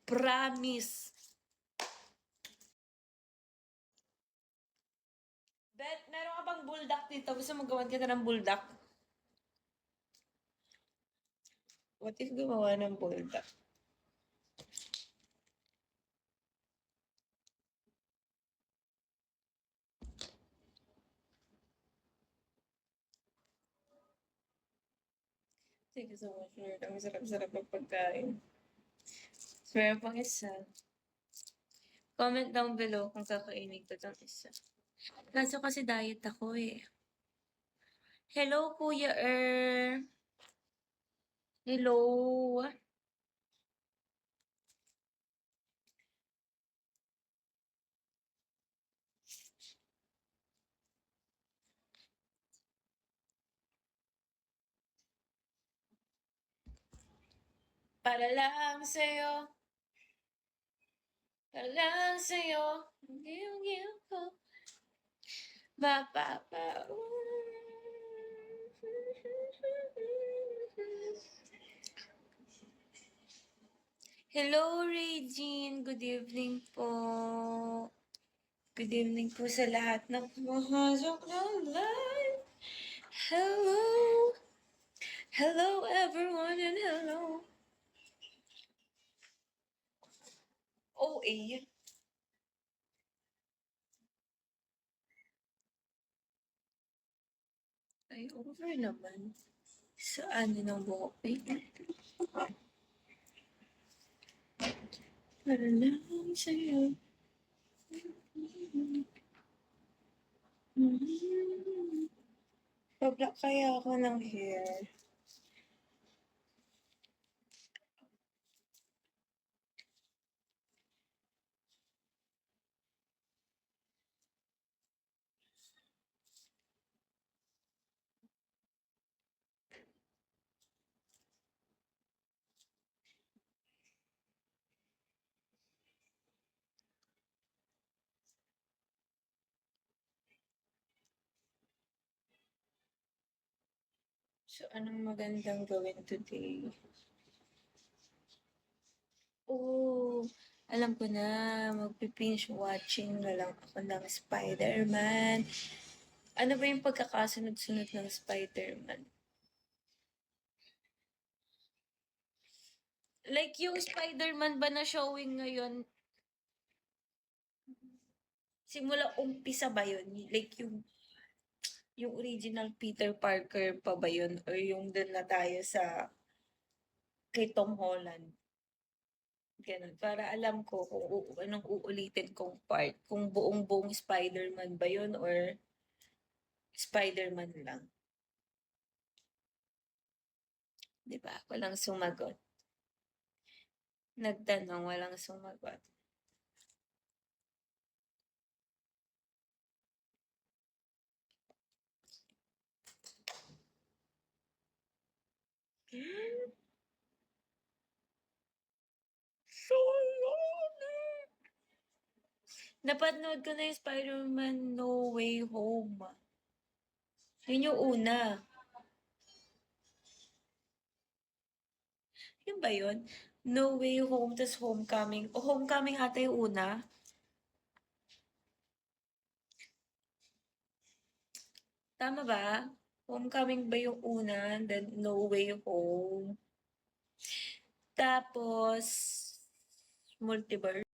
Promise. Bet, meron ka bang buldak dito? Gusto mo gawan kita ng buldak? What if gumawa ng buldak? Thank you so much, Lord. Ang sarap-sarap ng pagkain. So, meron pang isa. Comment down below kung kakainin ko itong isa. Kaso kasi diet ako eh. Hello, Kuya Hello. Para lang sa'yo. Para lang sa'yo. Giyong ko. Mapapa. Hello, Regine. Good evening po. Good evening po sa lahat ng pumasok ng live. Hello. Hello, everyone, and hello. OA. Ay, over naman. Saan yun ang buhok? Para lang sa'yo. Pabla kaya ako ng hair. So, anong magandang gawin today? Oh, alam ko na, magpipinge watching na lang ako ng Spider-Man. Ano ba yung pagkakasunod-sunod ng Spider-Man? Like yung Spider-Man ba na showing ngayon, simula umpisa ba yun? Like yung original Peter Parker pa ba yun? Or yung dun na tayo sa kay Tom Holland? Ganun. Para alam ko kung anong uulitin kong part. Kung buong-buong Spider-Man ba yun or Spider-Man lang. Di ba? Walang sumagot. Nagtanong, walang sumagot. So lonely! Napanood ko na yung Spider-Man No Way Home. Yun yung una. Yun ba yun? No Way Home, tas Homecoming. O Homecoming ata yung una. Tama ba? Homecoming ba yung una? Then No Way Home. Tapos, Multiverse.